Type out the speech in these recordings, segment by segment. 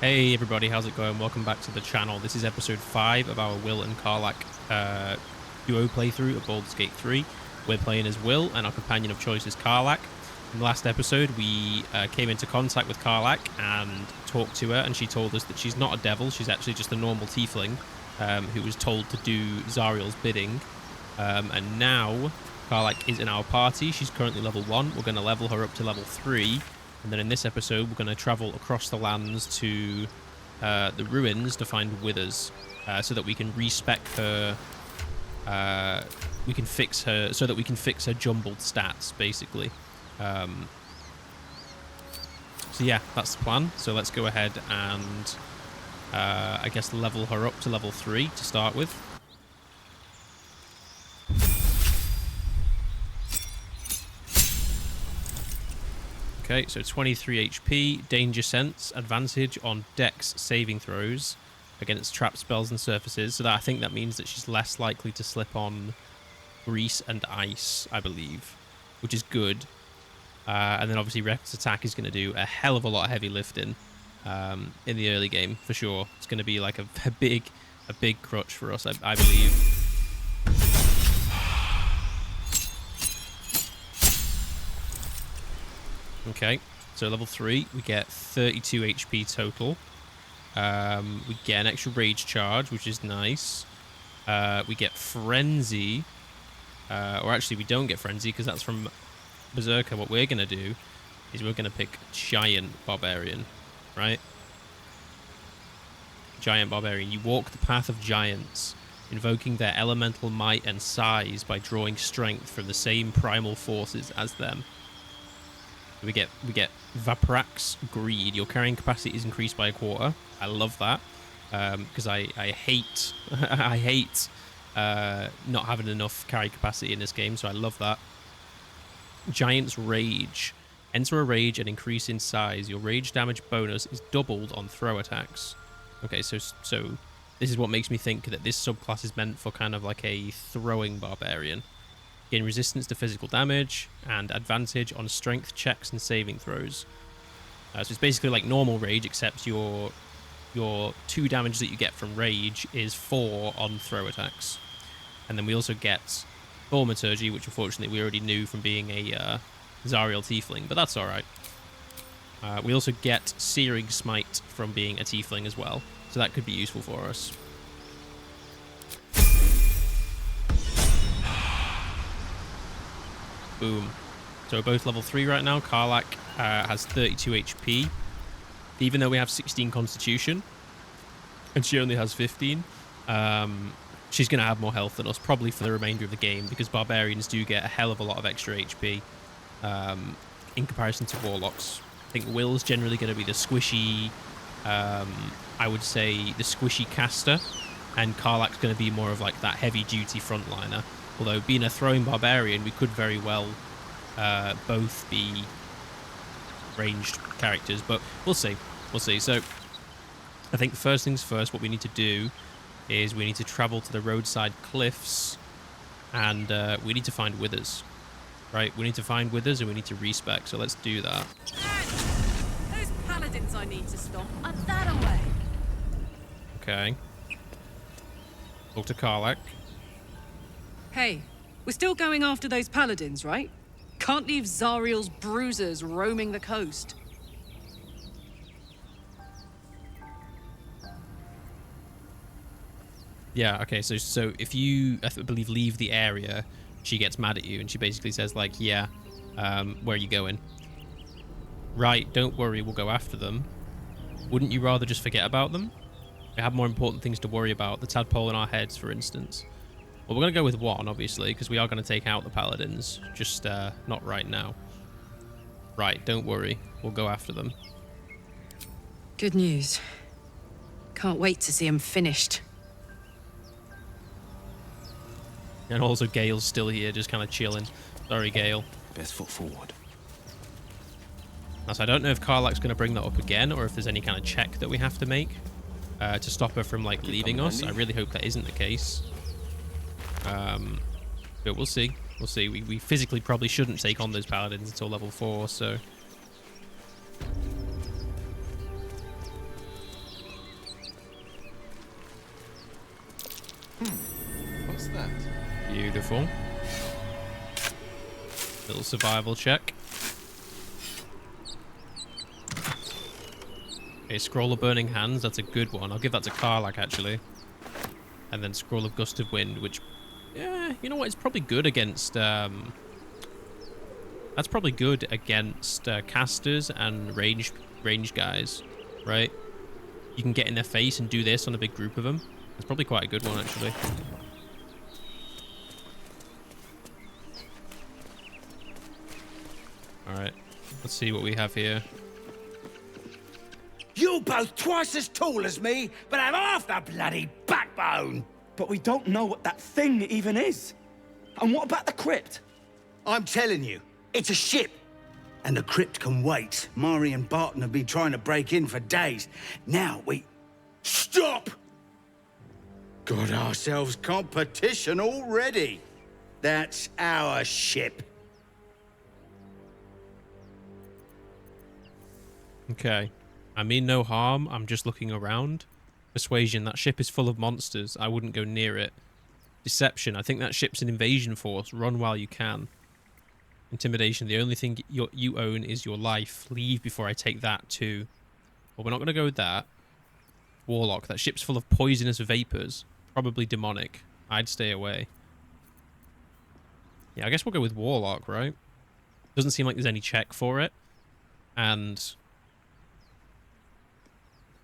Hey everybody, how's it going? Welcome back to the channel. This is episode 5 of our Wyll and Karlach duo playthrough of Baldur's Gate 3. We're playing as Wyll and our companion of choice is Karlach. In the last episode, we came into contact with Karlach and talked to her, and she told us that she's not a devil, she's actually just a normal tiefling who was told to do Zariel's bidding. And now Karlach is in our party. She's currently level 1. We're going to level her up to level 3. And then in this episode, we're going to travel across the lands to the ruins to find withers, so that we can respec her. We can fix her so that we can fix her jumbled stats, basically. So yeah, that's the plan. So let's go ahead and I guess level her up to level 3 to start with. Okay, so 23 HP, danger sense, advantage on dex saving throws against trap spells and surfaces. So that I think that means that she's less likely to slip on grease and ice, I believe, which is good. And then obviously Reckless Attack is going to do a hell of a lot of heavy lifting in the early game, for sure. It's going to be like a big crutch for us, I believe. Okay, so level 3, we get 32 HP total. We get an extra rage charge, which is nice. We get frenzy. Or actually, we don't get frenzy because that's from Berserker. What we're going to do is we're going to pick Giant Barbarian, right? Giant Barbarian. You walk the path of giants, invoking their elemental might and size by drawing strength from the same primal forces as them. We get Vaprax Greed. Your carrying capacity is increased by 1/4. I love that because I hate I hate not having enough carry capacity in this game, so I love that. Giant's Rage. Enter a rage and increase in size. Your rage damage bonus is doubled on throw attacks. Okay, so this is what makes me think that this subclass is meant for kind of like a throwing barbarian. Gain resistance to physical damage and advantage on strength checks and saving throws. So it's basically like normal rage, except your 2 damage that you get from rage is 4 on throw attacks. And then we also get Thaumaturgy, which unfortunately we already knew from being a Zariel tiefling, but that's alright. We also get Searing Smite from being a tiefling as well, so that could be useful for us. Boom. So we're both level 3 right now. Karlach has 32 HP. Even though we have 16 constitution, and she only has 15, she's going to have more health than us, probably for the remainder of the game, because barbarians do get a hell of a lot of extra HP in comparison to warlocks. I think Wyll's generally going to be the squishy, I would say the squishy caster, and Karlach's going to be more of like that heavy-duty frontliner. Although, being a throwing barbarian, we could very well both be ranged characters, but we'll see. We'll see. So, I think first things first, what we need to do is we need to travel to the roadside cliffs, and we need to find withers. Right? We need to find withers, and we need to respec, so let's do that. Those paladins I need to stop are that away. Okay. Talk to Karlach. Hey, we're still going after those paladins, right? Can't leave Zariel's bruisers roaming the coast. Yeah, okay, so if you, I believe, leave the area, she gets mad at you, and she basically says, like, yeah, where are you going? Right, don't worry, we'll go after them. Wouldn't you rather just forget about them? We have more important things to worry about, the tadpole in our heads, for instance. Well, we're going to go with 1, obviously, because we are going to take out the paladins. Just not right now. Right, don't worry. We'll go after them. Good news. Can't wait to see them finished. And also Gale's still here, just kind of chilling. Sorry, Gale. Best foot forward. Now, so I don't know if Karlach's going to bring that up again, or if there's any kind of check that we have to make to stop her from, like, leaving us. I really hope that isn't the case. But we'll see. We'll see. We physically probably shouldn't take on those paladins until level 4, so that? Beautiful. Little survival check. Okay, Scroll of Burning Hands, that's a good one. I'll give that to Karlach, actually. And then Scroll of Gust of Wind, which... Yeah, you know what? It's probably good against... That's probably good against casters and range guys, right? You can get in their face and do this on a big group of them. It's probably quite a good one, actually. Alright, let's see what we have here. You're both twice as tall as me, but have half the bloody backbone! But we don't know what that thing even is. And what about the crypt? I'm telling you, it's a ship. And the crypt can wait. Mari and Barton have been trying to break in for days. Now we... Stop! Got ourselves competition already. That's our ship. Okay. I mean no harm. I'm just looking around. Persuasion. That ship is full of monsters. I wouldn't go near it. Deception. I think that ship's an invasion force. Run while you can. Intimidation. The only thing you own is your life. Leave before I take that too. Well, we're not going to go with that. Warlock. That ship's full of poisonous vapors. Probably demonic. I'd stay away. Yeah, I guess we'll go with Warlock, right? Doesn't seem like there's any check for it. And...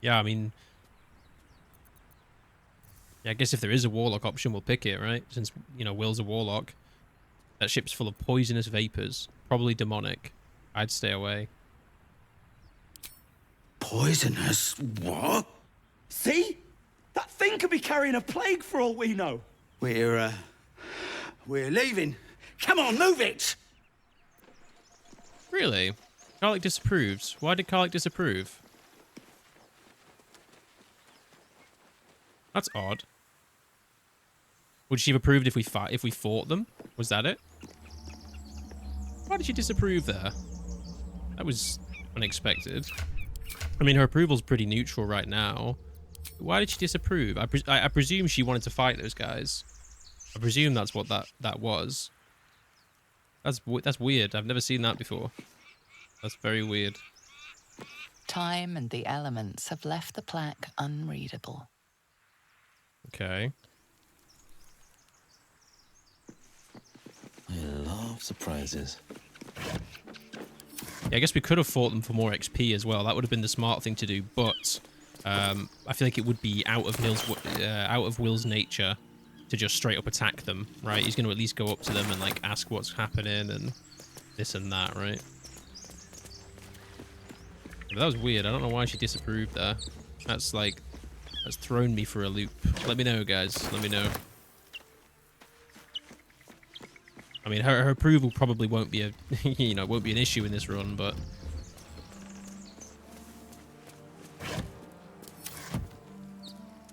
yeah, I mean... yeah, I guess if there is a Warlock option, we'll pick it, right? Since, you know, Wyll's a Warlock. That ship's full of poisonous vapors. Probably demonic. I'd stay away. Poisonous? What? See? That thing could be carrying a plague for all we know. We're leaving. Come on, move it! Really? Karlach disapproves. Why did Karlach disapprove? That's odd. Would she have approved if we fought them? Was that it? Why did she disapprove there? That was unexpected. I mean, her approval's pretty neutral right now. Why did she disapprove? I presume she wanted to fight those guys. I presume that's what that was. That's weird. I've never seen that before. That's very weird. Time and the elements have left the plaque unreadable. Okay. I love surprises. Yeah, I guess we could have fought them for more XP as well. That would have been the smart thing to do, but I feel like it would be out of Wyll's nature to just straight up attack them, right? He's going to at least go up to them and like ask what's happening and this and that, right? But that was weird. I don't know why she disapproved there. That's thrown me for a loop. Let me know, guys. Let me know. I mean, her approval probably won't be won't be an issue in this run, but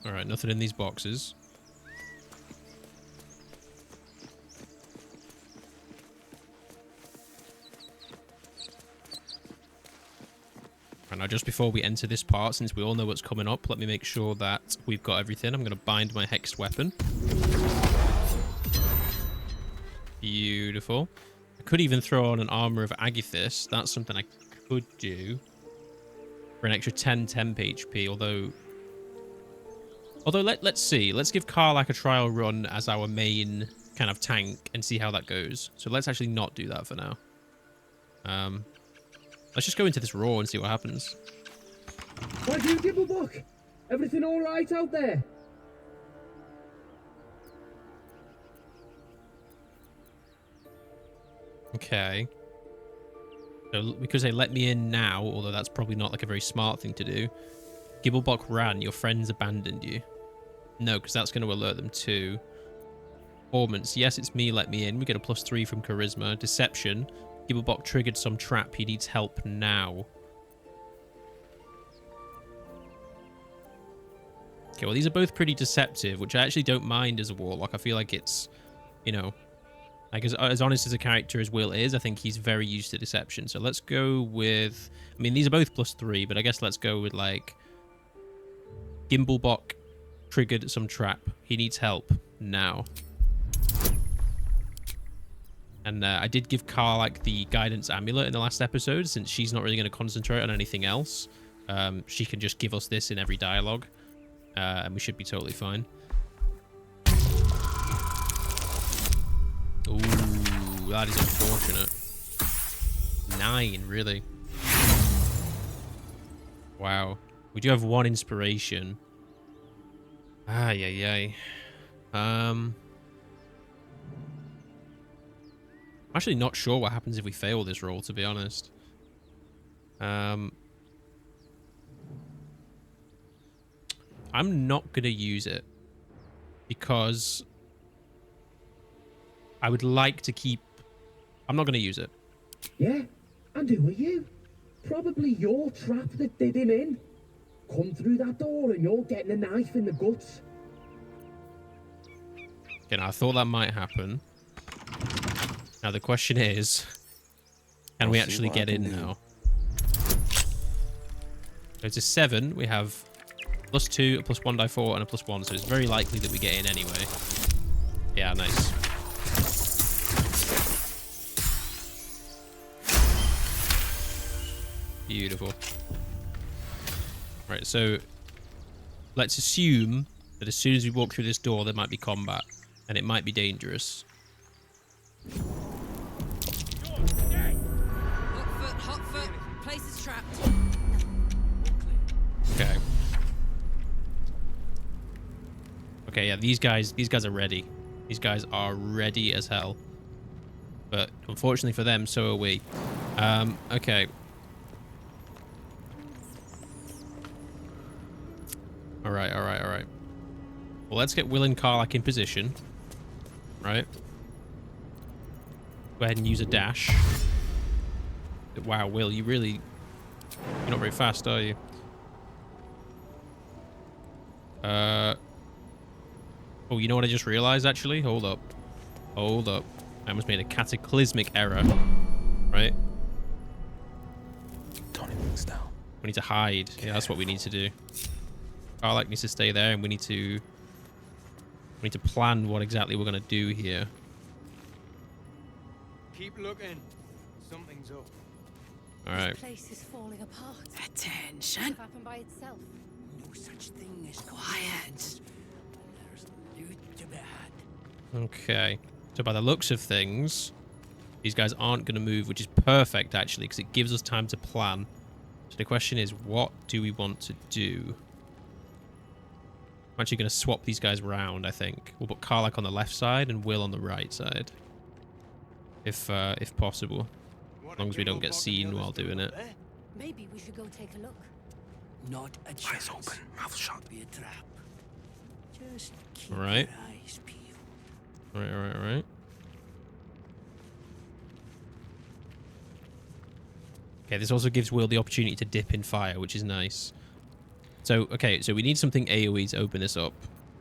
all right, nothing in these boxes. And now, just before we enter this part, since we all know what's coming up, let me make sure that we've got everything. I'm going to bind my hexed weapon. Beautiful. I could even throw on an armor of Agathis. That's something I could do for an extra 10 temp HP. Although let's see. Let's give Karlach a trial run as our main kind of tank and see how that goes. So let's actually not do that for now. Let's just go into this raw and see what happens. Why do you give a book? Everything all right out there? Okay. So because they let me in now, although that's probably not like a very smart thing to do. Gibblebock ran. Your friends abandoned you. No, because that's going to alert them too. Performance. Yes, it's me. Let me in. We get a +3 from charisma. Deception. Gibblebock triggered some trap. He needs help now. Okay, well, these are both pretty deceptive, which I actually don't mind as a warlock. I feel like it's, you know, like as honest as a character as Wyll is, I think he's very used to deception. So let's go with, I mean, these are both +3, but I guess let's go with like Gimblebock triggered some trap. He needs help now. And I did give Karlach the guidance amulet in the last episode, since she's not really going to concentrate on anything else. She can just give us this in every dialogue, and we should be totally fine. Ooh, that is unfortunate. 9, really. Wow. We do have 1 inspiration. Ay. I'm actually not sure what happens if we fail this roll, to be honest. I'm not going to use it because I would like to keep... I'm not going to use it. Yeah? And who are you? Probably your trap that did him in. Come through that door and you're getting a knife in the guts. Okay, now I thought that might happen. Now the question is, can we actually get in now? So it's a 7. We have +2, a +1 die 4, and a +1. So it's very likely that we get in anyway. Yeah, nice. Beautiful. Right, so let's assume that as soon as we walk through this door, there might be combat, and it might be dangerous. Hot foot. Place is trapped. Okay. Okay, yeah, these guys are ready. These guys are ready as hell. But unfortunately for them, so are we. Okay. All right. Well, let's get Wyll and Karlach in position. Right. Go ahead and use a dash. Wow, Wyll, you're not very fast, are you? Oh, you know what I just realized, actually? Hold up. I almost made a cataclysmic error. Right? Toning things down. We need to hide. Yeah, that's what we need to do. Karlach needs to stay there, and we need to plan what exactly we're going to do here. Keep looking. Something's up. All right. This place is falling apart. Attention. It happened by itself. No such thing as quiet. There's loot to be had. Okay. So by the looks of things, these guys aren't going to move, which is perfect, actually, because it gives us time to plan. So the question is, what do we want to do? I'm actually going to swap these guys around, I think. We'll put Karlach on the left side and Wyll on the right side. If possible. As long as we don't get seen while doing it. Maybe we should go take a look. Not a chance. Eyes open, mouth shut. Be a trap. Just keep All right. your eyes peeled. All right. Okay, this also gives Wyll the opportunity to dip in fire, which is nice. So, okay, so we need something AoE to open this up,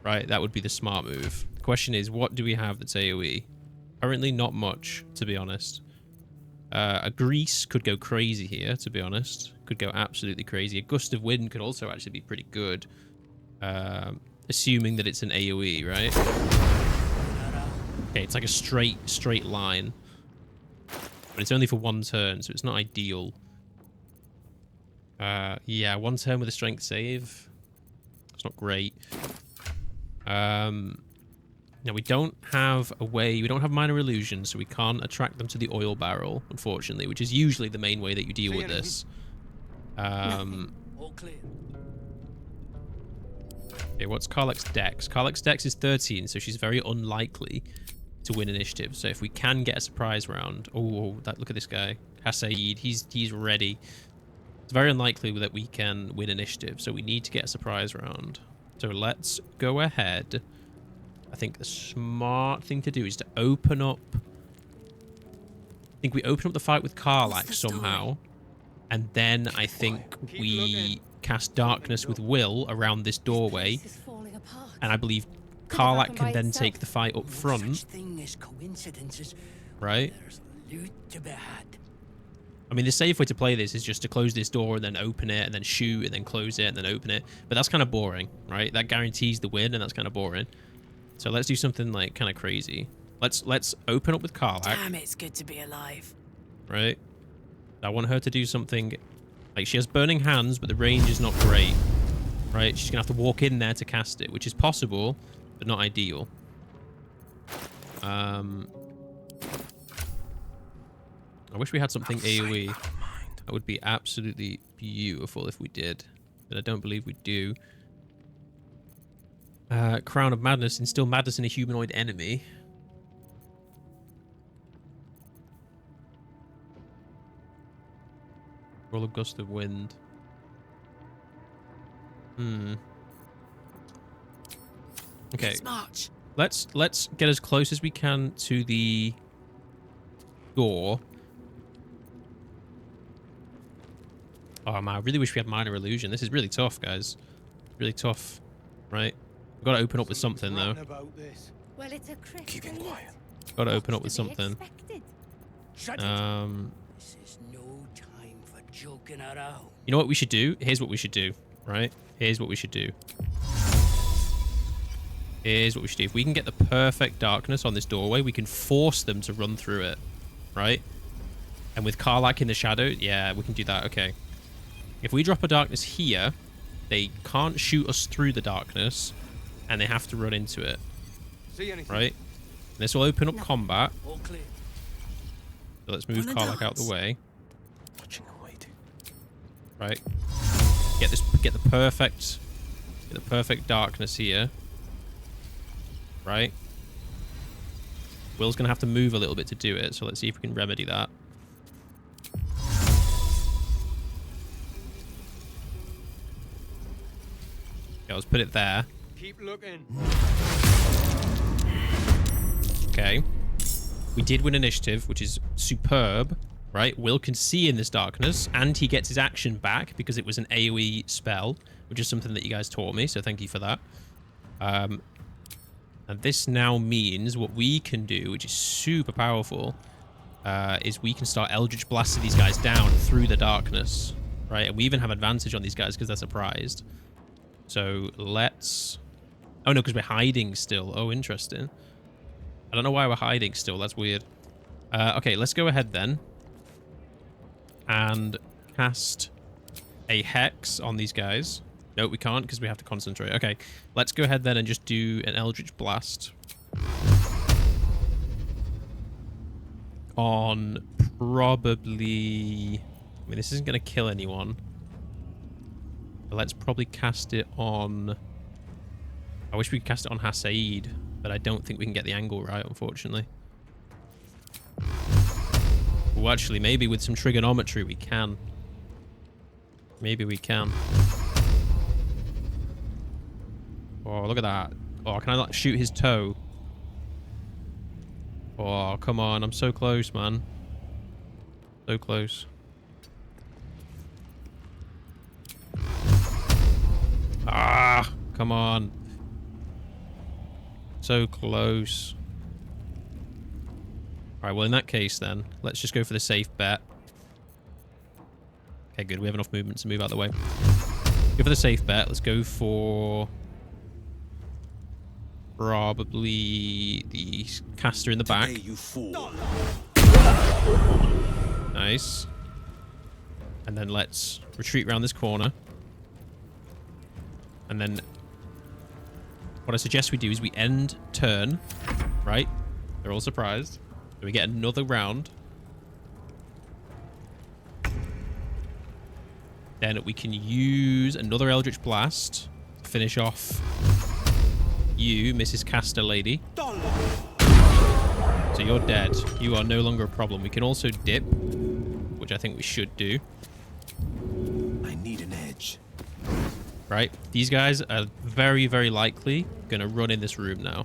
right? That would be the smart move. The question is, what do we have that's AoE? Currently, not much, to be honest. A grease could go crazy here, to be honest. Could go absolutely crazy. A gust of wind could also actually be pretty good. Assuming that it's an AoE, right? Okay, it's like a straight line. But it's only for 1 turn, so it's not ideal. Yeah, 1 turn with a strength save. It's not great. Now, we don't have a way... We don't have minor illusions, so we can't attract them to the oil barrel, unfortunately, which is usually the main way that you deal with this. All clear. Okay, what's Karlach's dex? Karlach's dex is 13, so she's very unlikely to win initiative. So if we can get a surprise round... Oh, look at this guy. Hasaid, he's ready. It's very unlikely that we can win initiative, so we need to get a surprise round. So let's go ahead. I think the smart thing to do is to open up... I think we open up the fight with Karlach somehow. And then I think we cast darkness with Wyll around this doorway. And I believe Karlach can then take the fight up front. Right? There's loot to be had. I mean, the safe way to play this is just to close this door and then open it and then shoot and then close it and then open it. But that's kind of boring, right? That guarantees the win and that's kind of boring. So let's do something like kind of crazy. Let's open up with Karlach. Damn, it's good to be alive. Right? I want her to do something... Like, she has burning hands, but the range is not great. Right? She's going to have to walk in there to cast it, which is possible, but not ideal. I wish we had something AoE. That would be absolutely beautiful if we did. But I don't believe we do. Crown of Madness. Instill madness in a humanoid enemy. Roll a gust of wind. Okay. March. Let's get as close as we can to the door. Oh man, I really wish we had minor illusion. This is really tough, guys. Really tough, right? We've got to open up with something though. Well, it's a crypt. Keep it quiet. Got to open up with something. Shut it. This is no time for joking around. You know what we should do? Here's what we should do, right? Here's what we should do. Here's what we should do. If we can get the perfect darkness on this doorway, we can force them to run through it, right? And with Karlach in the shadow, yeah, we can do that. Okay. If we drop a darkness here, they can't shoot us through the darkness, and they have to run into it, See anything? right? And this will open up combat. All clear. So let's move Karlach out the way. Watching and waiting. Right. Get the perfect darkness here. Right. Will's gonna have to move a little bit to do it, so let's see if we can remedy that. Okay, let's put it there. Keep looking. Okay. We did win initiative, which is superb, right? Will can see in this darkness, and he gets his action back because it was an AoE spell, which is something that you guys taught me, so thank you for that. And this now means what we can do, which is super powerful, is we can start Eldritch blasting these guys down through the darkness, right? And we even have advantage on these guys because they're surprised. So let's... Oh, no, because we're hiding still. Oh, interesting. I don't know why we're hiding still. That's weird. Okay, let's go ahead then and cast a hex on these guys. No, we can't because we have to concentrate. Okay, let's go ahead then and just do an Eldritch Blast on probably... I mean, this isn't going to kill anyone. But let's probably cast it on... I wish we could cast it on Hasaid, but I don't think we can get the angle right, unfortunately. Well, actually, maybe with some trigonometry we can. Maybe we can. Oh, look at that. Oh, can I like shoot his toe? Oh, come on. I'm so close, man. So close. Ah, come on. So close. Alright, well, in that case, then, let's just go for the safe bet. Okay, good. We have enough movement to move out of the way. Go for the safe bet. Let's go for... probably the caster in the back. Hey, you fool. Nice. And then let's retreat around this corner. And then what I suggest we do is we end turn, right? They're all surprised. So we get another round. Then we can use another Eldritch Blast to finish off you, Mrs. Caster Lady. So you're dead. You are no longer a problem. We can also dip, which I think we should do. I need an edge. Right? These guys are very, very likely going to run in this room now.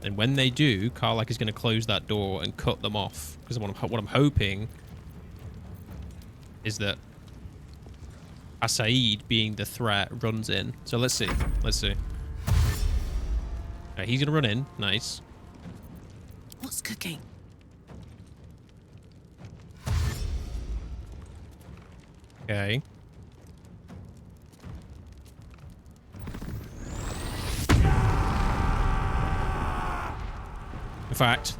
And when they do, Karlach is going to close that door and cut them off. Because what I'm hoping is that Hasaid, being the threat, runs in. So let's see. Let's see. He's going to run in. Nice. What's cooking? Okay. fact.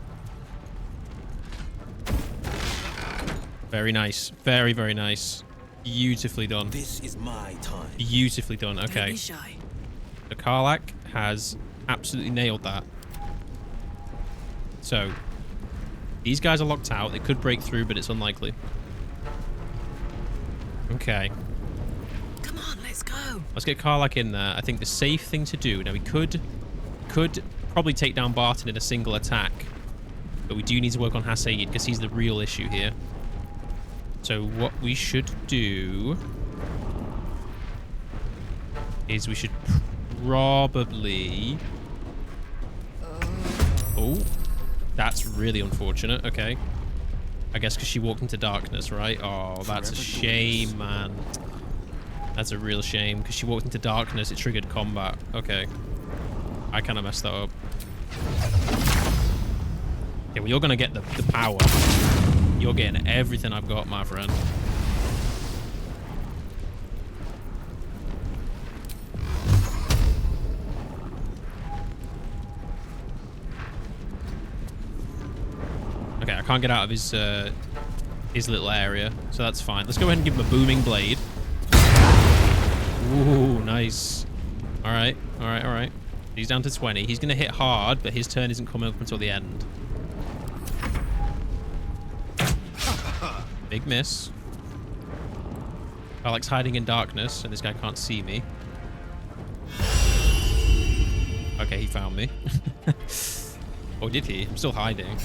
Very nice. Very, very nice. Beautifully done. This is my time. Beautifully done. Don't Okay. be shy. The Karlach has absolutely nailed that. So, these guys are locked out. They could break through, but it's unlikely. Okay. Come on, let's go. Let's get Karlach in there. I think the safe thing to do... Now, we could probably take down Barton in a single attack. But we do need to work on Hasaid, because he's the real issue here. So what we should do... is we should probably... Oh, that's really unfortunate. Okay. I guess because she walked into darkness, right? Oh, that's a shame, man. That's a real shame, because she walked into darkness, it triggered combat. Okay. I kind of messed that up. Okay, well, you're going to get the power. You're getting everything I've got, my friend. Okay, I can't get out of his little area, so that's fine. Let's go ahead and give him a booming blade. Ooh, nice. All right, all right, all right. He's down to 20. He's going to hit hard, but his turn isn't coming up until the end. Big miss. Karlach's hiding in darkness, and this guy can't see me. Okay, he found me. Oh, did he? I'm still hiding.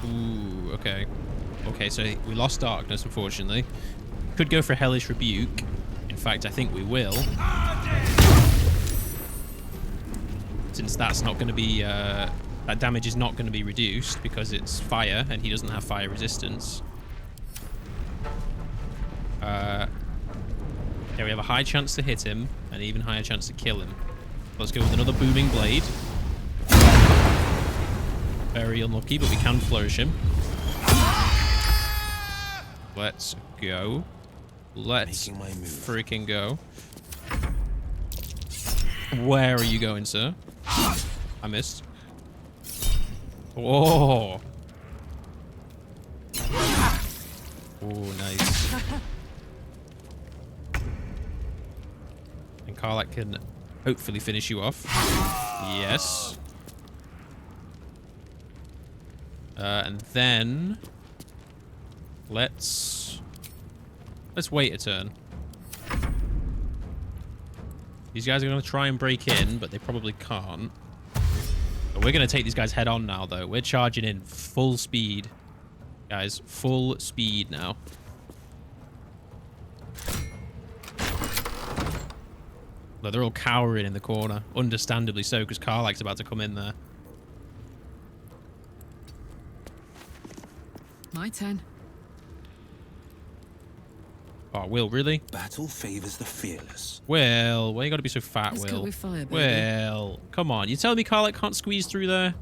Ooh, okay. Okay, so we lost darkness, unfortunately. Could go for Hellish Rebuke. In fact, I think we will. Since that's not going to be... that damage is not going to be reduced because it's fire, and he doesn't have fire resistance. Yeah, we have a high chance to hit him, and an even higher chance to kill him. Let's go with another Booming Blade. Very unlucky, but we can flourish him. Let's go. Let's freaking go. Where are you going, sir? I missed. Whoa. Oh, nice. And Karlach can hopefully finish you off. Yes. And then let's wait a turn. These guys are going to try and break in, but they probably can't. But we're going to take these guys head on now, though. We're charging in full speed. Guys, full speed now. Look, they're all cowering in the corner. Understandably so, because Karlach's about to come in there. My turn. Oh, Wyll, really? Battle favors the fearless. Wyll, why you gotta be so fat, Let's Wyll? go with fire, baby. Wyll, come on. You telling me Karlach can't squeeze through there?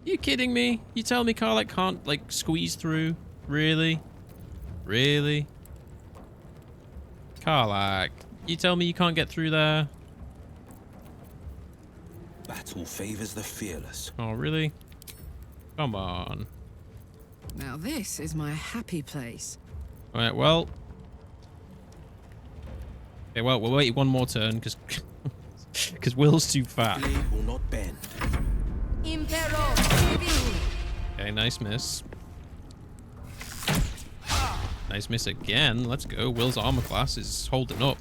You kidding me? You telling me Karlach can't, like, squeeze through? Really? Really? Karlach, you tell me you can't get through there? Battle favors the fearless. Oh, really? Come on. Now this is my happy place. All right, well... Okay, well, we'll wait one more turn, because Will's too fat. Blade will not bend. Okay, nice miss. Nice miss again. Let's go. Will's armor class is holding up.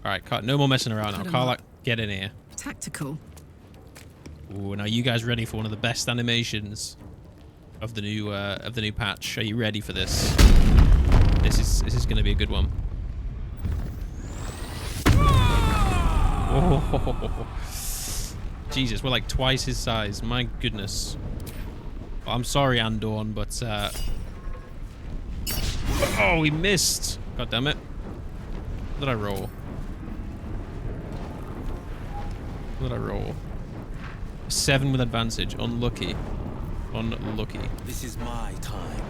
Alright, no more messing around now. Karlach, get in here. Tactical. Ooh, now you guys ready for one of the best animations of the new patch? Are you ready for this? This is gonna be a good one. Oh, Jesus, we're like twice his size. My goodness. Well, I'm sorry, Andorn, but oh, we missed. God damn it. What did I roll? What did I roll? 7 with advantage. Unlucky. Unlucky. This is my time.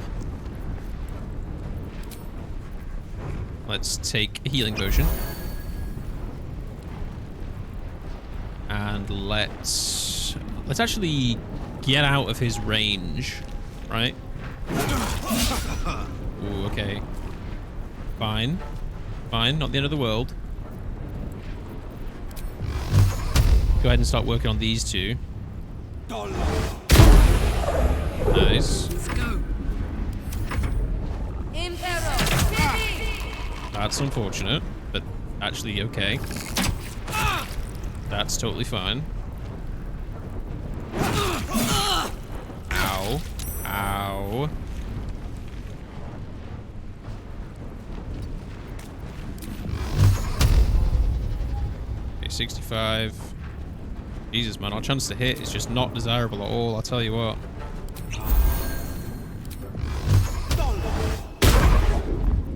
Let's take a healing potion. And let's actually get out of his range, right? Ooh, okay. Fine. Fine, not the end of the world. Go ahead and start working on these two. Nice. Let's go. That's unfortunate, but actually okay. That's totally fine. Ow. Ow. Okay, 65. Jesus, man, our chance to hit is just not desirable at all, I'll tell you what.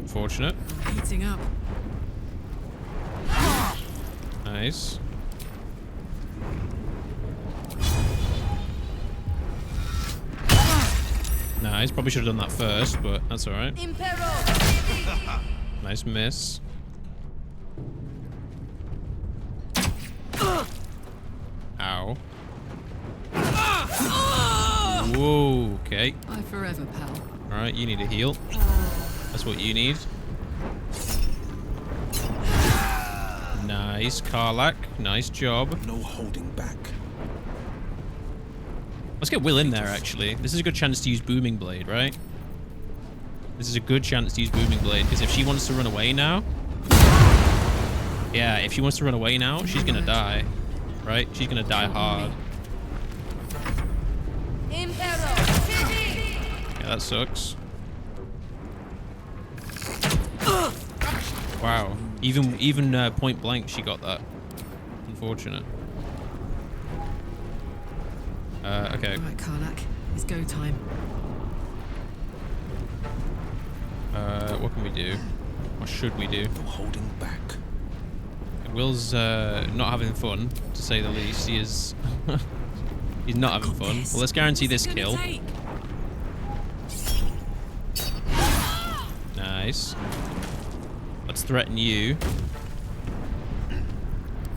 Unfortunate. Heating up. Nice. Nice. Probably should have done that first, but that's alright. Nice miss. Ow. Whoa, okay. Bye forever, pal. Alright, you need a heal. That's what you need. Nice, Karlach. Nice job. No holding back. Let's get Wyll in there, actually. This is a good chance to use Booming Blade, right? This is a good chance to use Booming Blade, because if she wants to run away now... Yeah, if she wants to run away now, she's gonna die. Right? She's gonna die hard. Yeah, that sucks. Wow. Even point blank, she got that. Unfortunate. Okay. All right, Karlach. It's go time. What can we do? What should we do? No holding back. Will's not having fun, to say the least. He is... He's not having fun. Well, let's guarantee this kill. Nice. Let's threaten you.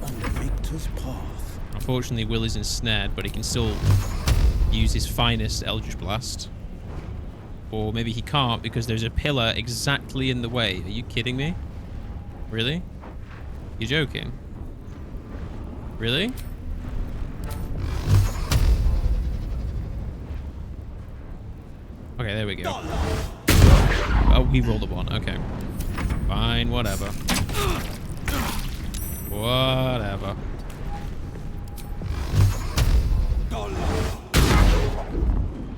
On the victor's path. Unfortunately, Wyll is ensnared, but he can still use his finest Eldritch Blast. Or maybe he can't because there's a pillar exactly in the way. Are you kidding me? Really? You're joking? Really? Okay, there we go. Oh, he rolled a 1. Okay. Fine, whatever. Whatever.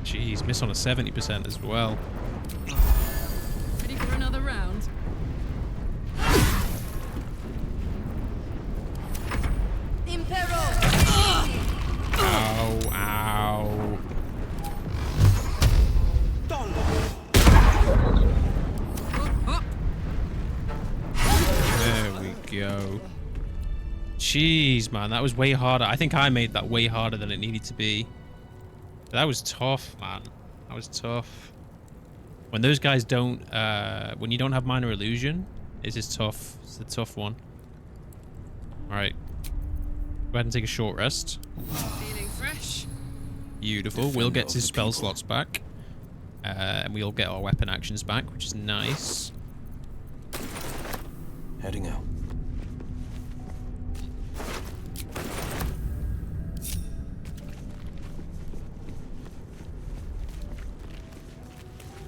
Jeez, miss on a 70% as well. Ready for another round? Ow, ow. There we go. Jeez, man, that was way harder. I think I made that way harder than it needed to be. That was tough, man. That was tough. When those guys don't, when you don't have minor illusion, it's just tough. It's a tough one. All right. Go ahead and take a short rest. Feeling fresh? Beautiful. Wyll gets his spell slots back. And we'll get our weapon actions back, which is nice. Heading out.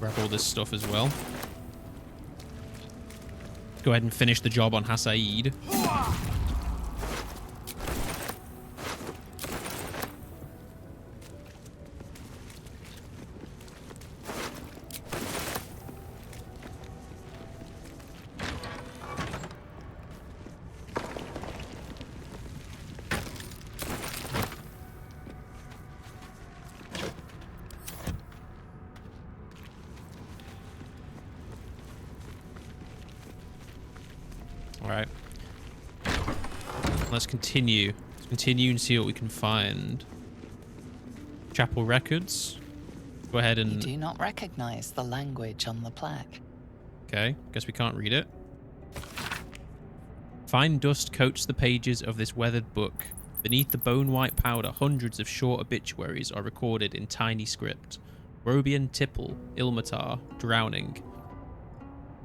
Grab all this stuff as well. Go ahead and finish the job on Hasaid. Alright. Let's continue. Let's continue and see what we can find. Chapel records. Go ahead and... You do not recognize the language on the plaque. Okay, guess we can't read it. Fine dust coats the pages of this weathered book. Beneath the bone-white powder, hundreds of short obituaries are recorded in tiny script. Robian Tipple, Ilmatar, drowning.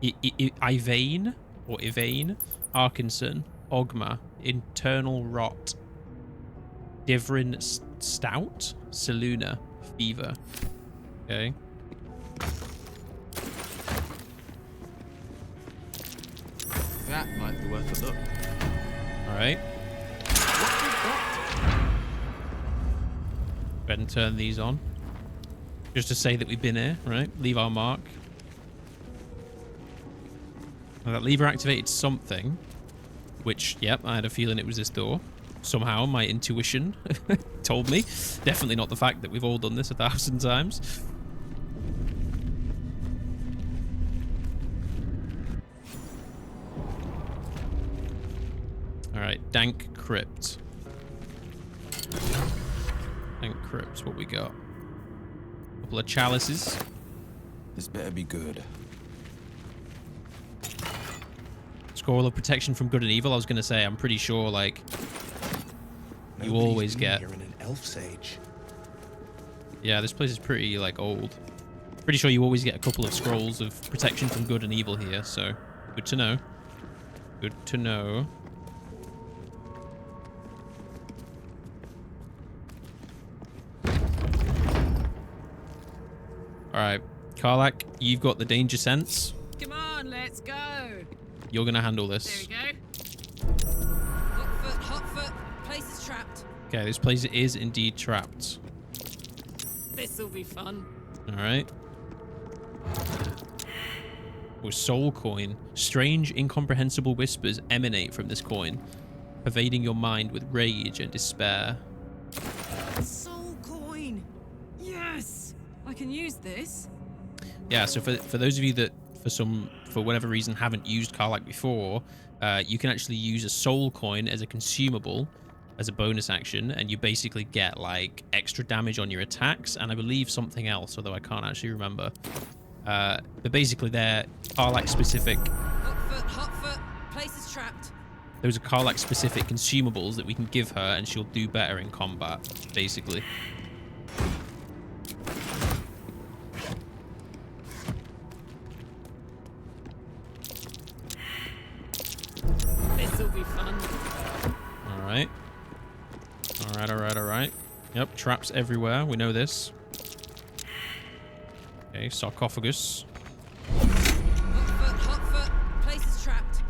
Ivane, or Ivane, Arkinson, Ogma, internal rot. Divrin Stout, Seluna, fever. Okay. That might be worth a look. Alright. Go ahead and turn these on. Just to say that we've been here, right? Leave our mark. Well, that lever activated something. Which, yep, I had a feeling it was this door. Somehow, my intuition told me. Definitely not the fact that we've all done this 1,000 times. Alright, dank crypt. Dank crypt, what we got? Couple of chalices. This better be good. Scroll of protection from good and evil. I was gonna say, I'm pretty sure, like, you always get. Here in an elf's age. Yeah, this place is pretty like old. Pretty sure you always get a couple of scrolls of protection from good and evil here. So good to know. Good to know. All right, Karlach, you've got the danger sense. Come on, let's go. You're gonna handle this. There we go. Hot foot. Place is trapped. Okay, this place is indeed trapped. This'll be fun. All right. Oh, soul coin. Strange, incomprehensible whispers emanate from this coin, pervading your mind with rage and despair. Soul coin. Yes, I can use this. Yeah. So for those of you that for whatever reason haven't used Karlach before, you can actually use a soul coin as a consumable, as a bonus action, and you basically get like extra damage on your attacks, and I believe something else, although I can't actually remember. But basically they're Karlach specific. Hot foot. Place is trapped. Those are Karlach specific consumables that we can give her, and she'll do better in combat, basically. This'll be fun. All right. All right. Yep, traps everywhere. We know this. Okay, sarcophagus. Hot foot. Place is trapped.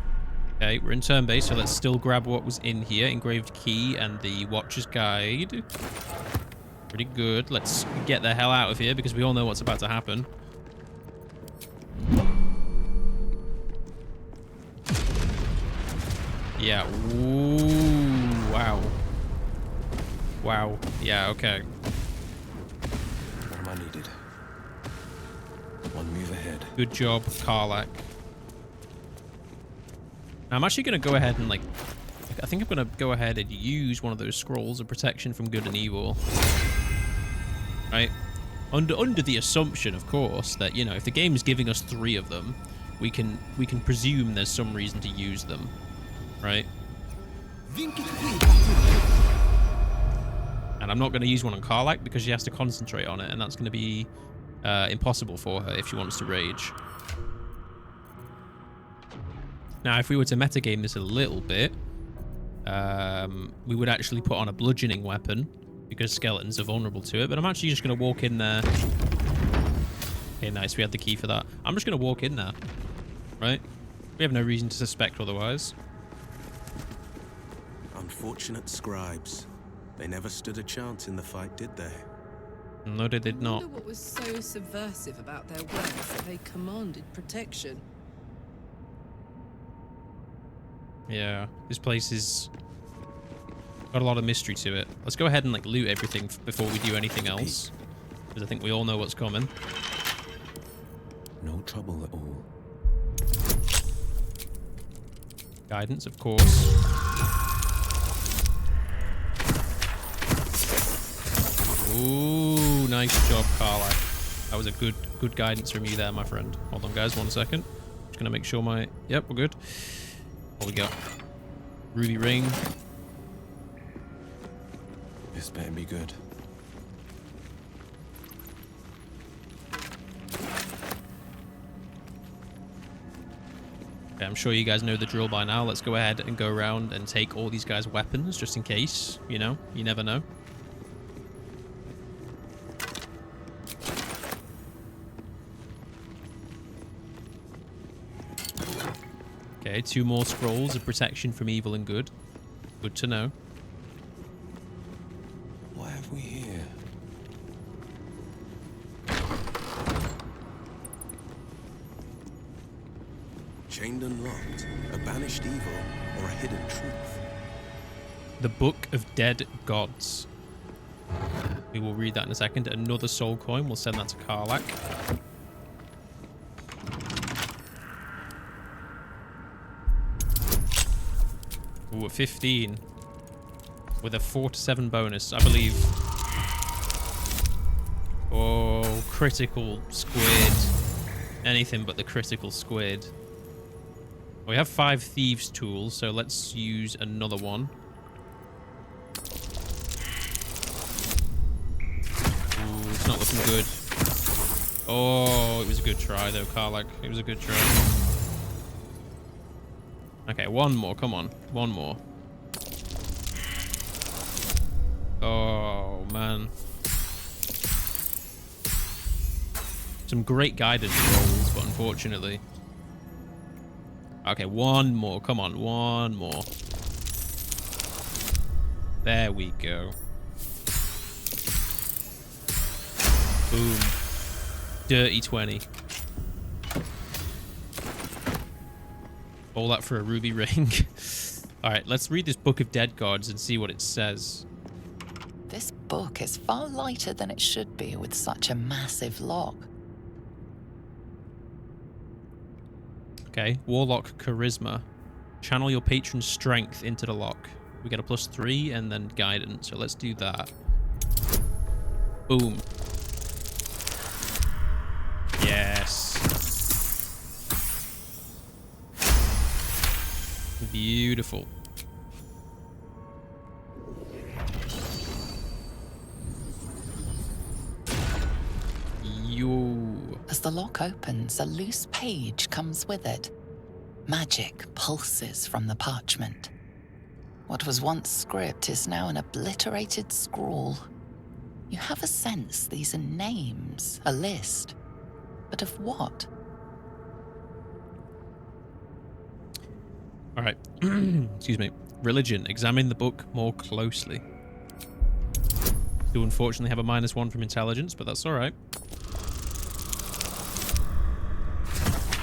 Okay, we're in turn base, so let's still grab what was in here. Engraved key and the Watcher's Guide. Pretty good. Let's get the hell out of here because we all know what's about to happen. Yeah. Ooh, wow. Wow. Yeah, okay. What am I needed? One move ahead. Good job, Karlach. I'm actually going to go ahead and, like, I think I'm going to go ahead and use one of those scrolls of protection from good and evil. Right? Under the assumption, of course, that, you know, if the game is giving us 3 of them, we can presume there's some reason to use them. Right? And I'm not going to use one on Karlach because she has to concentrate on it, and that's going to be impossible for her if she wants to rage. Now, if we were to metagame this a little bit, we would actually put on a bludgeoning weapon because skeletons are vulnerable to it, but I'm actually just going to walk in there. Okay, nice. We had the key for that. I'm just going to walk in there, right? We have no reason to suspect otherwise. Unfortunate scribes. They never stood a chance in the fight, did they? No, they did not. I wonder what was so subversive about their words that they commanded protection. Yeah, this place is got a lot of mystery to it. Let's go ahead and like loot everything before we do anything else, because I think we all know what's coming. No trouble at all. Guidance, of course. Ooh. Nice job, Karlach. That was a good guidance from you there, my friend. Hold on, guys. 1 second. Just gonna make sure my... Yep, we're good. What we got? Ruby ring. This better be good. Okay, I'm sure you guys know the drill by now. Let's go ahead and go around and take all these guys' weapons, just in case. You know, you never know. Okay, 2 more scrolls of protection from evil and good. Good to know. What have we here? Chained and locked, a banished evil, or a hidden truth? The Book of Dead Gods. We will read that in a second. Another soul coin. We'll send that to Karlach. Ooh, a 15. With a 4 to 7 bonus, I believe. Oh, critical squid. Anything but the critical squid. We have 5 thieves tools, so let's use another one. Ooh, it's not looking good. Oh, it was a good try though, Karlach. It was a good try. Okay, 1 more. Come on. 1 more. Oh, man. Some great guidance rolls, but unfortunately... Okay, 1 more. Come on, 1 more. There we go. Boom. Dirty 20. All that for a ruby ring. Alright, let's read this Book of Dead Gods and see what it says. This book is far lighter than it should be with such a massive lock. Okay, Warlock Charisma. Channel your patron's strength into the lock. We get a +3 and then guidance, so let's do that. Boom. Yes. Beautiful. As the lock opens, a loose page comes with it. Magic pulses from the parchment. What was once script is now an obliterated scrawl. You have a sense these are names, a list. But of what? All right. Excuse me. Religion. Examine the book more closely. Do unfortunately have a -1 from intelligence, but that's all right.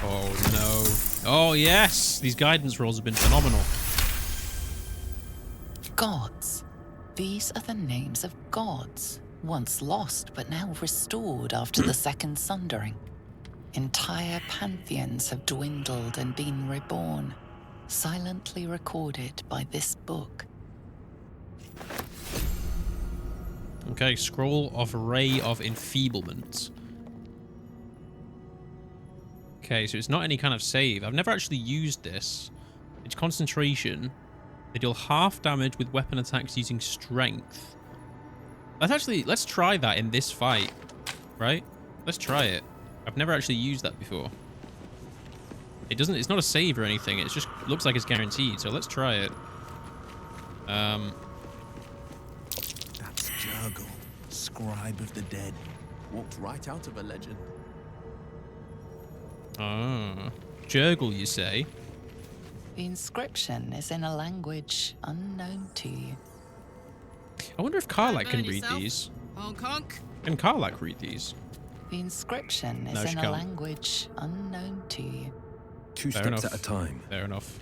Oh, no. Oh, yes! These guidance rolls have been phenomenal. Gods. These are the names of gods, once lost but now restored after the Second Sundering. Entire pantheons have dwindled and been reborn, silently recorded by this book. Okay, Scroll of Ray of Enfeeblement. Okay, so it's not any kind of save. I've never actually used this. It's concentration. They deal half damage with weapon attacks using strength. Let's try that in this fight, right? Let's try it. I've never actually used that before. It's not a save or anything. It just looks like it's guaranteed, so let's try it. That's Jurgle, scribe of the dead. Walked right out of a legend. Ah, Jurgle, you say? The inscription is in a language unknown to you. I wonder if Karlach can read yourself. these. Honk honk. Can Karlach read these? The inscription No, is she in a can't. language unknown to you. 2 Fair steps enough. at a time. Fair enough.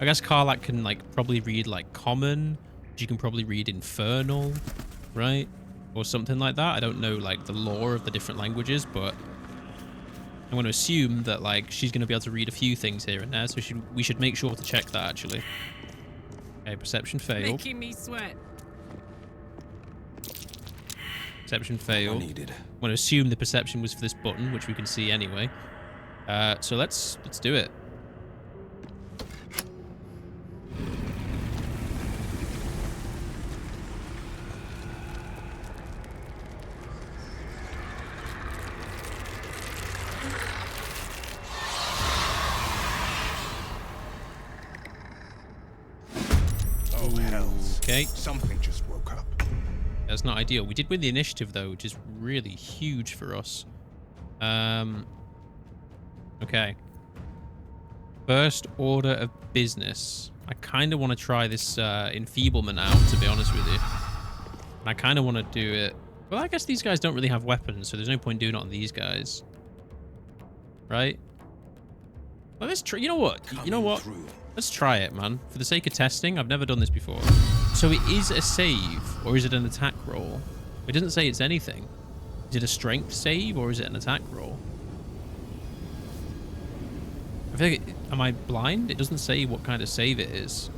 I guess Karlach can probably read common. She can probably read infernal, right? Or something like that. I don't know the lore of the different languages, but I'm going to assume that she's going to be able to read a few things here and there, so we should make sure to check that actually. Okay, perception failed. Making me sweat. Perception failed. I'm going to assume the perception was for this button, which we can see anyway. So let's do it. Oh, hells. Okay. Something just woke up. That's not ideal. We did win the initiative, though, which is really huge for us. Okay. First order of business. I kind of want to try this enfeeblement out, to be honest with you. And I kind of want to do it... Well, I guess these guys don't really have weapons, so there's no point doing it on these guys. Right? Well, let's try... You know what? You know what? Let's try it, man. For the sake of testing, I've never done this before. So it is a save, or is it an attack roll? It doesn't say it's anything. Is it a strength save, or is it an attack roll? I feel like... Am I blind? It doesn't say what kind of save it is.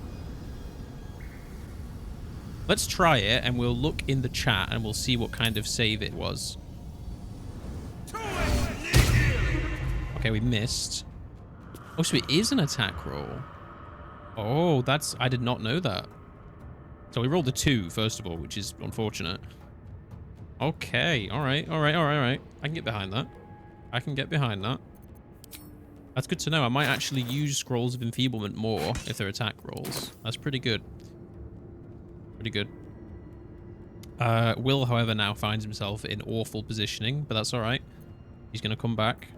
Let's try it, and we'll look in the chat, and we'll see what kind of save it was. Okay, we missed. Oh, so it is an attack roll. Oh, that's... I did not know that. So we rolled a 2, first of all, which is unfortunate. Okay, alright. I can get behind that. I can get behind that. That's good to know. I might actually use Scrolls of Enfeeblement more if they're attack rolls. That's pretty good. Pretty good. Wyll, however, now finds himself in awful positioning, but that's alright. He's going to come back.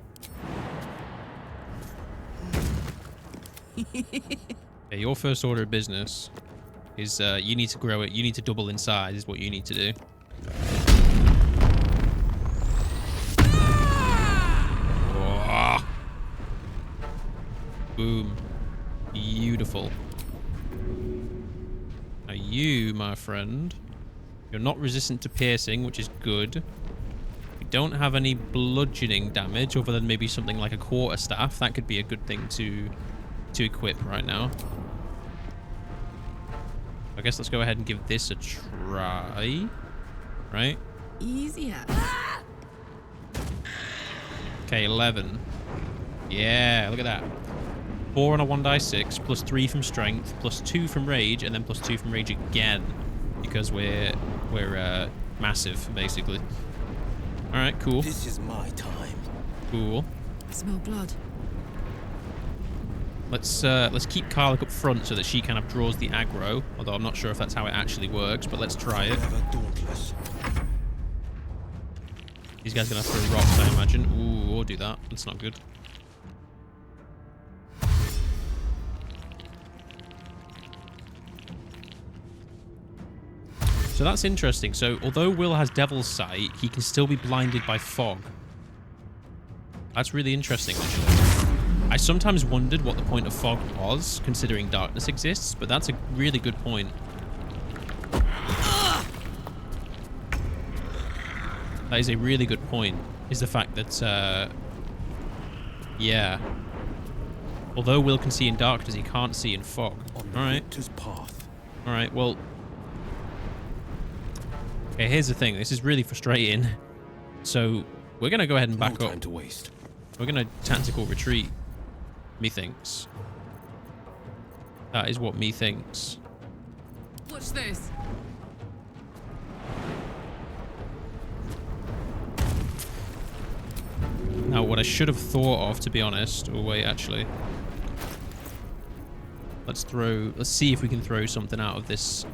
Okay, your first order of business is you need to grow it. You need to double in size is what you need to do. Oh. Boom. Beautiful. Now you, my friend, you're not resistant to piercing, which is good. You don't have any bludgeoning damage other than maybe something like a quarterstaff. That could be a good thing to equip right now. I guess let's go ahead and give this a try. Right? Easier. Okay, 11. Yeah, look at that. 4 on a 1d6, plus 3 from strength, plus 2 from rage, and then plus 2 from rage again. Because we're massive, basically. Alright, cool. This is my time. Cool. I smell blood. Let's keep Karlach up front so that she kind of draws the aggro. Although I'm not sure if that's how it actually works, but let's try it. These guys are gonna throw rocks, I imagine. Ooh, we'll do that. That's not good. So that's interesting. So although Wyll has Devil's Sight, he can still be blinded by fog. That's really interesting, actually. I sometimes wondered what the point of fog was, considering darkness exists, but that's a really good point. That is a really good point, is the fact that, yeah. Although Wyll can see in darkness, he can't see in fog. Alright. Alright, well... Okay, here's the thing. This is really frustrating. So, we're going to go ahead and back up. Time to waste. We're going to tactical retreat, methinks. That is what methinks. Watch this. Now, what I should have thought of, to be honest... Oh, wait, actually. Let's see if we can throw something out of this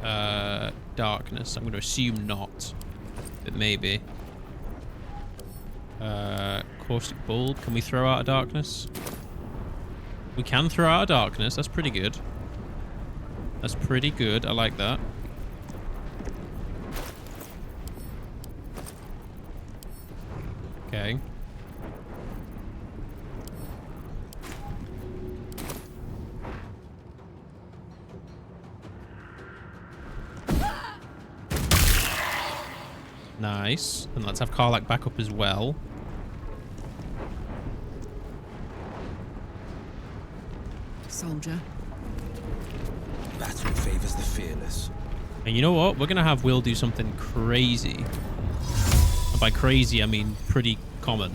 darkness. I'm going to assume not, but maybe. Caustic Bulb. Can we throw out of darkness? We can throw out of darkness. That's pretty good. That's pretty good. I like that. Okay. Nice. And let's have Karlach back up as well. Soldier. Battle favors the fearless. And you know what? We're going to have Wyll do something crazy. And by crazy, I mean pretty common.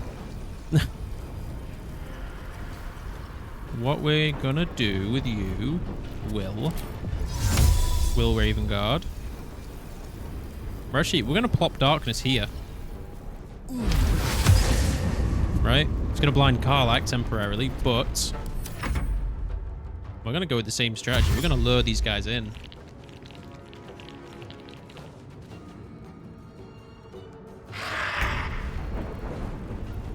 What we're going to do with you, Wyll Ravengard. We're going to plop darkness here. Right? It's going to blind Karlach temporarily, but we're going to go with the same strategy. We're going to lure these guys in.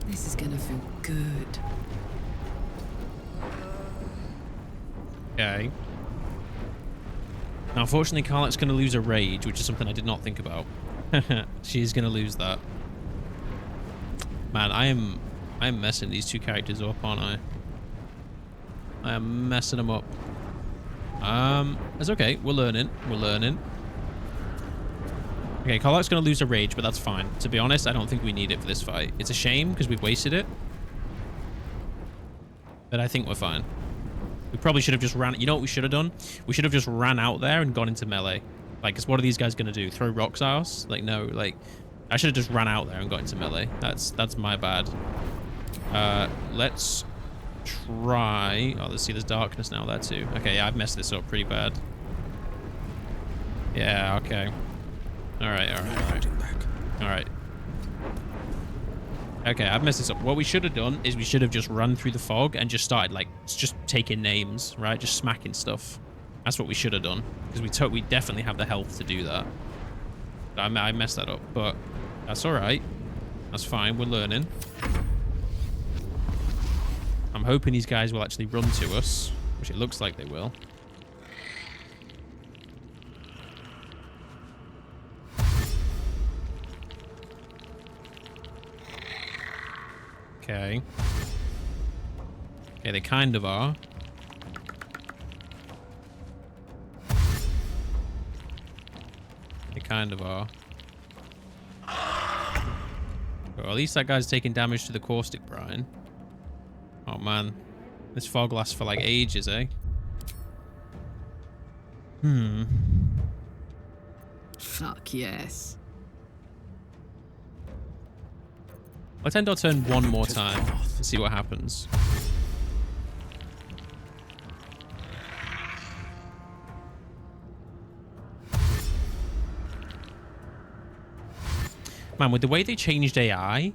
This is gonna feel good. Okay. Now, unfortunately, Karlach's going to lose a rage, which is something I did not think about. She's going to lose that. Man, I am messing these two characters up, aren't I? I am messing them up. It's okay. We're learning. We're learning. Okay, Karlach's going to lose a rage, but that's fine. To be honest, I don't think we need it for this fight. It's a shame because we've wasted it. But I think we're fine. We probably should have just ran... You know what we should have done? We should have just ran out there and gone into melee. Like, because what are these guys going to do? Throw rocks at us? Like, no. Like, I should have just ran out there and got into melee. That's my bad. Let's try... Oh, let's see. There's darkness now there too. Okay, yeah, I've messed this up pretty bad. Yeah, okay. Alright. Alright. Okay, I've messed this up. What we should have done is we should have just run through the fog and just started, like, just taking names, right? Just smacking stuff. That's what we should have done. Because we definitely have the health to do that. I messed that up, but that's alright. That's fine. We're learning. I'm hoping these guys will actually run to us, which it looks like they will. Okay. Okay, they kind of are. They kind of are. Well, at least that guy's taking damage to the caustic brine. Oh man. This fog lasts for like ages, eh? Fuck yes. Let's end our turn one more time and see what happens. Man, with the way they changed AI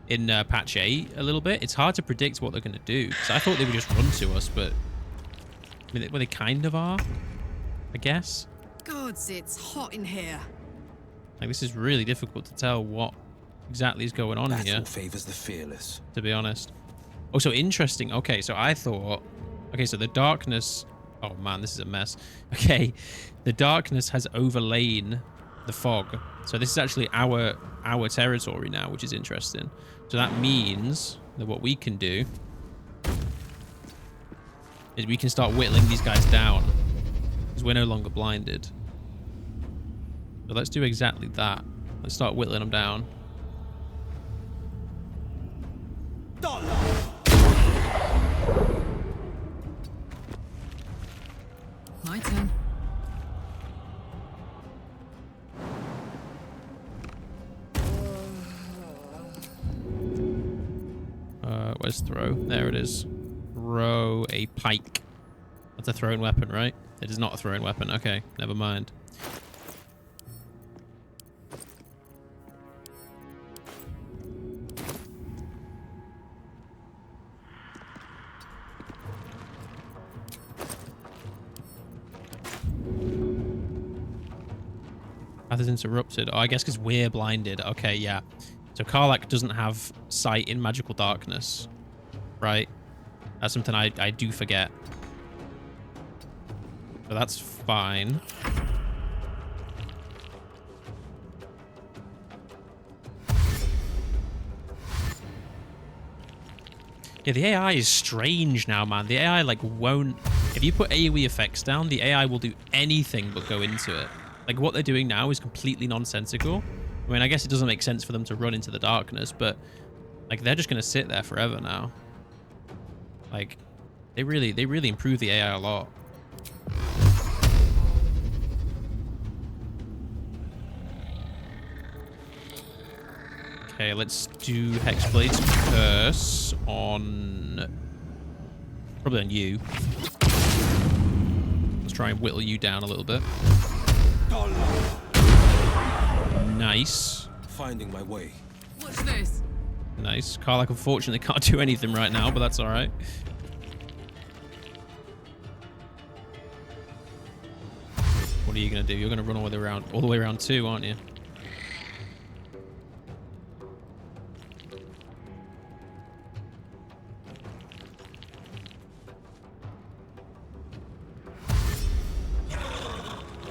in patch 8 a little bit, it's hard to predict what they're going to do. Because I thought they would just run to us, but... I mean, well, they kind of are, I guess. Gods, it's hot in here. Like, this is really difficult to tell what exactly is going on here. Favors the fearless. To be honest. Also, interesting. Okay, so I thought... Okay, so the darkness... Oh, man, this is a mess. Okay, the darkness has overlain the fog. So this is actually our territory now, which is interesting. So that means that what we can do is we can start whittling these guys down. Because we're no longer blinded. So let's do exactly that. Let's start whittling them down. My turn. Where's throw? There it is. Throw a pike. That's a thrown weapon, right? It is not a thrown weapon. Okay, never mind. Path is interrupted. Oh, I guess because we're blinded. Okay, yeah. So Karlach doesn't have sight in magical darkness, right? That's something I do forget. So that's fine. Yeah, the AI is strange now, man. The AI, like, won't... If you put AoE effects down, the AI will do anything but go into it. Like, what they're doing now is completely nonsensical. I mean, I guess it doesn't make sense for them to run into the darkness, but, like, they're just going to sit there forever now. Like, they really improve the AI a lot. Okay, let's do Hexblade's Curse on... Probably on you. Let's try and whittle you down a little bit. Nice. Finding my way. What's this? Nice. Karlach unfortunately can't do anything right now, but that's alright. What are you going to do? You're going to run all the way around 2, aren't you?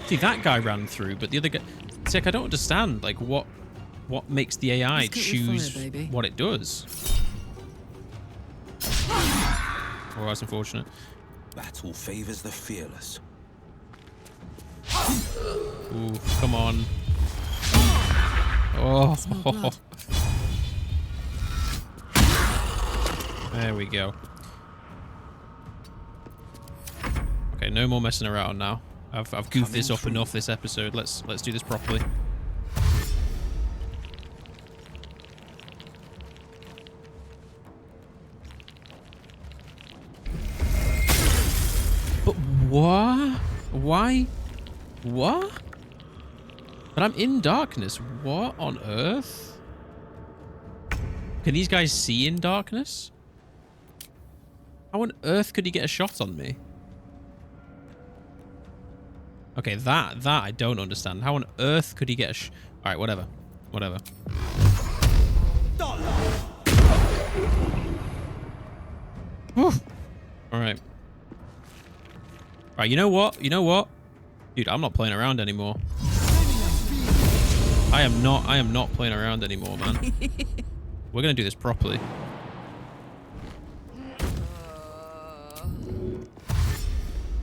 See, that guy ran through, but the other guy... It's like, I don't understand, like, what makes the AI choose what it does. Oh, that's unfortunate. Battle favors the fearless. Ooh, come on. Oh. There we go. Okay, no more messing around now. I've goofed this up enough this episode. Let's do this properly. But what? Why? What? But I'm in darkness. What on earth? Can these guys see in darkness? How on earth could he get a shot on me? Okay, that I don't understand. How on earth could he get a Alright, whatever. Whatever. Alright. Alright, you know what? You know what? Dude, I'm not playing around anymore. I am not playing around anymore, man. We're gonna do this properly.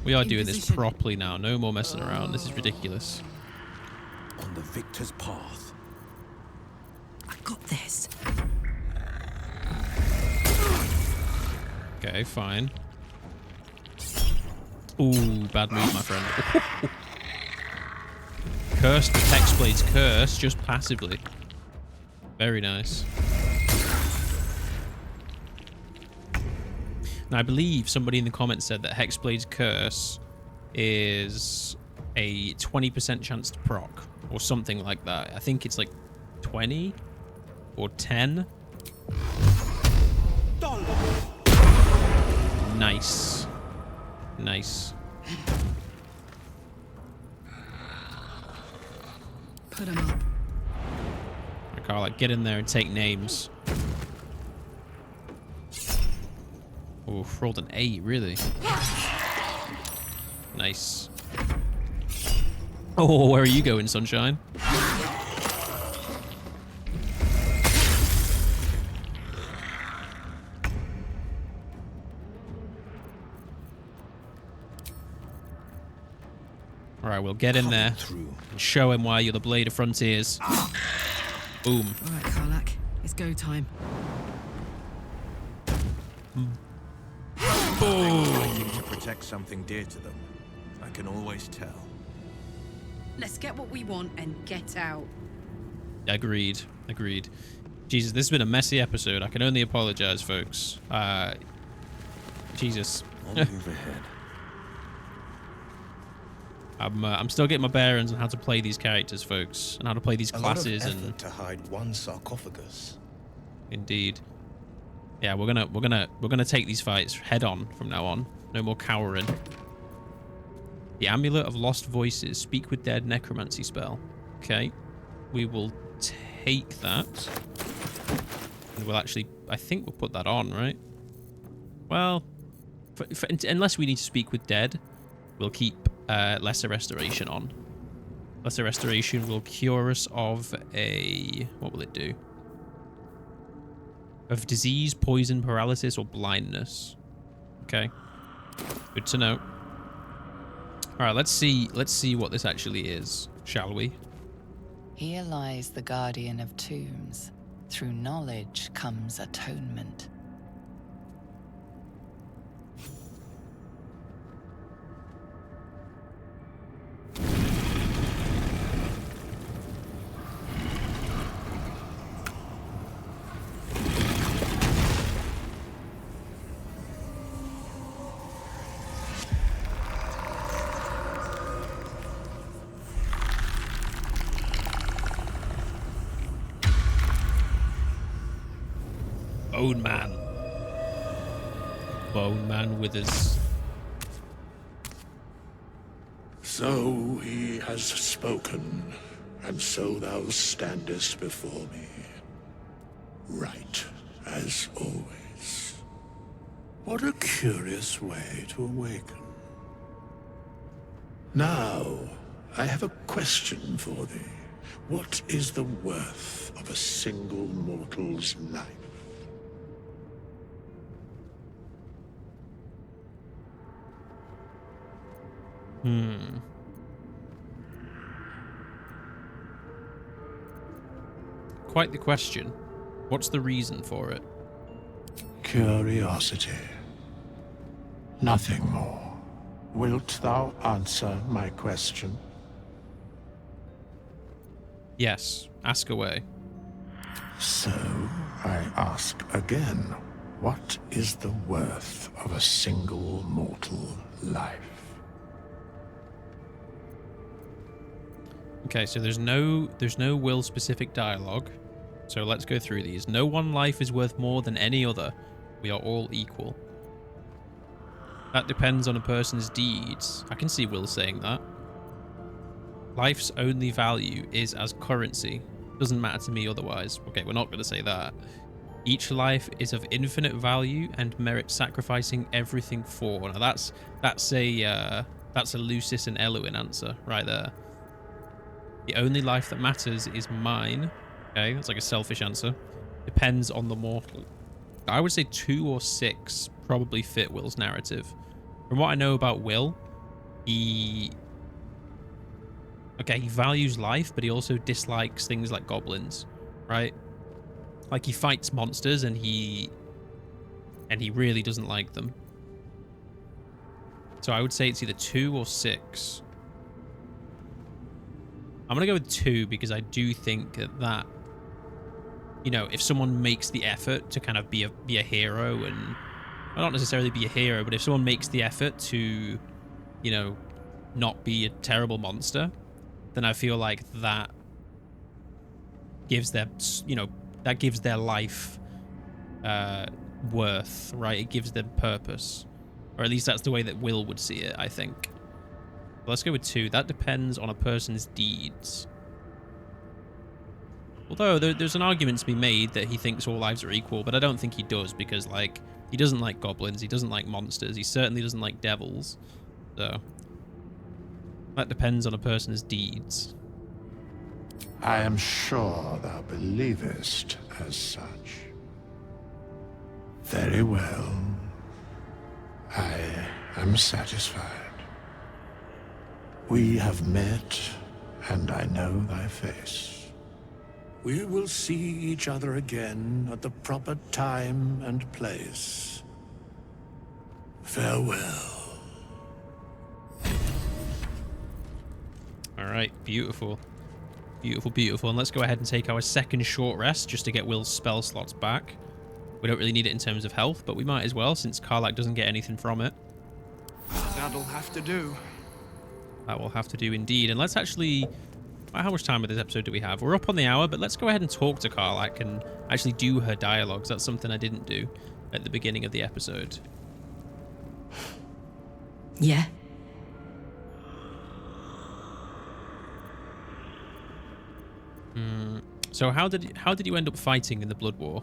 We are doing this properly now. No more messing around. This is ridiculous. On the victor's path. I got this. Okay, fine. Ooh, bad move, my friend. Cursed with Hexblade's Curse, just passively. Very nice. Now, I believe somebody in the comments said that Hexblade's Curse is a 20% chance to proc, or something like that. I think it's like 20 or 10. Nice. Nice. Put him up. Karlach, get in there and take names. Oh, rolled an 8, really? Nice. Oh, where are you going, sunshine? Alright, we'll get in there and show him why you're the Blade of Frontiers. Boom. Alright, Karlach. It's go time. Fighting to protect something dear to them. I can always tell. Let's get what we want and get out. Agreed. Agreed. Jesus, this has been a messy episode. I can only apologize, folks. Jesus. I'll move ahead. I'm still getting my bearings on how to play these characters, folks, and how to play these classes. A lot of effort to hide one sarcophagus. Indeed. Yeah, we're gonna take these fights head on from now on. No more cowering. The Amulet of Lost Voices. Speak with Dead necromancy spell. Okay. We will take that. And we'll actually... I think we'll put that on, right? Well, unless we need to speak with Dead, we'll keep Lesser Restoration on. Lesser Restoration will cure us of a... What will it do? Of disease, poison, paralysis, or blindness. Okay. Good to know. Alright, let's see what this actually is, shall we? Here lies the guardian of tombs. Through knowledge comes atonement. Bone Man. Bone Man withers. So he has spoken, and so thou standest before me. Right, as always. What a curious way to awaken. Now, I have a question for thee. What is the worth of a single mortal's life? Quite the question. What's the reason for it? Curiosity. Nothing more. Wilt thou answer my question? Yes, ask away. So, I ask again, what is the worth of a single mortal life? Okay, so there's no Wyll specific dialogue. So let's go through these. No one life is worth more than any other. We are all equal. That depends on a person's deeds. I can see Wyll saying that. Life's only value is as currency. Doesn't matter to me otherwise. Okay, we're not going to say that. Each life is of infinite value and merits sacrificing everything for. Now that's a Lucis and Eluin answer right there. The only life that matters is mine. Okay, that's like a selfish answer. Depends on the mortal. I would say 2 or 6 probably fit Wyll's narrative. From what I know about Wyll, he values life, but he also dislikes things like goblins, right? Like he fights monsters and he really doesn't like them. So I would say it's either 2 or 6. I'm going to go with 2 because I do think that, you know, if someone makes the effort to kind of be a hero, and well, not necessarily be a hero, but if someone makes the effort to, you know, not be a terrible monster, then I feel like that gives their, you know, that gives their life worth, right? It gives them purpose, or at least that's the way that Wyll would see it, I think. Let's go with 2. That depends on a person's deeds. Although there's an argument to be made that he thinks all lives are equal, but I don't think he does, because like he doesn't like goblins, he doesn't like monsters, he certainly doesn't like devils. So that depends on a person's deeds. I am sure thou believest as such. Very well. I am satisfied. We have met, and I know thy face. We will see each other again at the proper time and place. Farewell. All right, beautiful. Beautiful, beautiful. And let's go ahead and take our second short rest just to get Wyll's spell slots back. We don't really need it in terms of health, but we might as well since Karlach doesn't get anything from it. That'll have to do. That will have to do indeed. And let's actually... How much time of this episode do we have? We're up on the hour, but let's go ahead and talk to Karlach and actually do her dialogues. That's something I didn't do at the beginning of the episode. Yeah. So how did you end up fighting in the Blood War?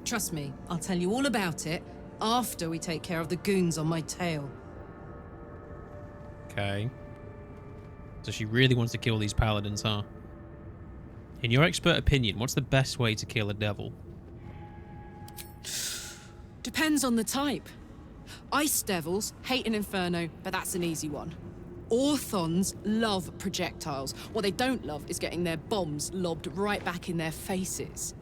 Trust me, I'll tell you all about it after we take care of the goons on my tail. Okay. So she really wants to kill these paladins, huh? In your expert opinion, what's the best way to kill a devil? Depends on the type. Ice devils hate an inferno, but that's an easy one. Orthons love projectiles. What they don't love is getting their bombs lobbed right back in their faces.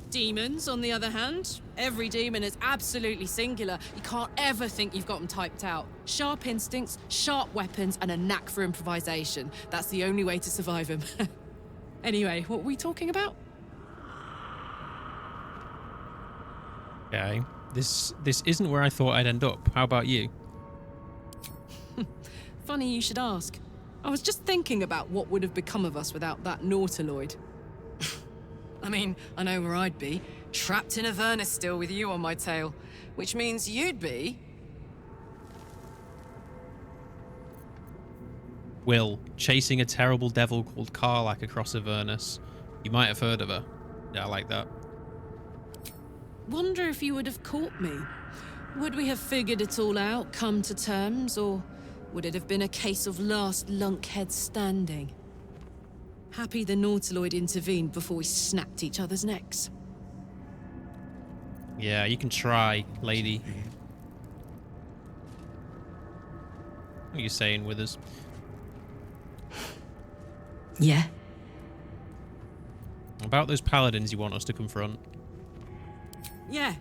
Demons, on the other hand, every demon is absolutely singular. You can't ever think you've got them typed out. Sharp instincts, sharp weapons, and a knack for improvisation. That's the only way to survive them. Anyway, what were we talking about? Okay. This isn't where I thought I'd end up. How about you? Funny you should ask. I was just thinking about what would have become of us without that nautiloid. I mean, I know where I'd be. Trapped in Avernus still with you on my tail. Which means you'd be... Wyll, chasing a terrible devil called Karlach across Avernus. You might have heard of her. Yeah, I like that. Wonder if you would have caught me. Would we have figured it all out, come to terms, or would it have been a case of last lunkhead standing? Happy the Nautiloid intervened before we snapped each other's necks. Yeah, you can try, lady. What are you saying, Withers? Yeah? About those paladins you want us to confront. Yeah.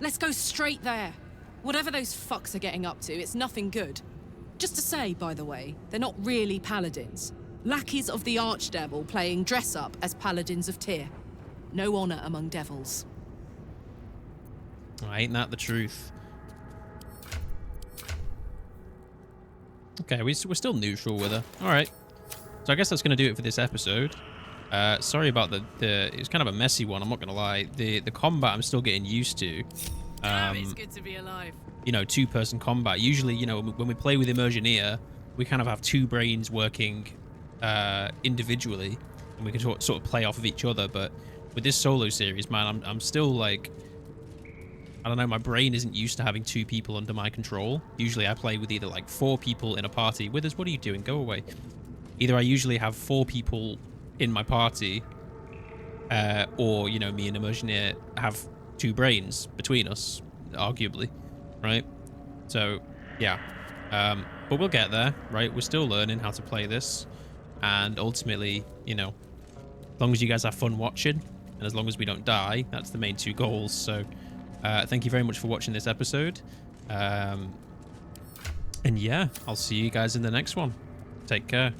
Let's go straight there. Whatever those fucks are getting up to, it's nothing good. Just to say, by the way, they're not really paladins. Lackeys of the Archdevil playing dress-up as paladins of Tyr. No honor among devils. Oh, ain't that the truth? Okay, we're still neutral with her. Alright. So I guess that's going to do it for this episode. Sorry about the it's kind of a messy one, I'm not going to lie. The combat I'm still getting used to. It's good to be alive. You know, two-person combat. Usually, you know, when we play with Immersioneer, we kind of have two brains working individually, and we can sort of play off of each other. But with this solo series, man, I'm still like, I don't know, my brain isn't used to having two people under my control. Usually I play with either like 4 people in a party. Withers, what are you doing? Go away. Either I usually have 4 people in my party, or, you know, me and Immersioneer have 2 brains between us, arguably, right? So, yeah. But we'll get there, right? We're still learning how to play this. And ultimately, you know, as long as you guys have fun watching, and as long as we don't die, that's the main 2 goals. So, thank you very much for watching this episode. And yeah, I'll see you guys in the next one. Take care.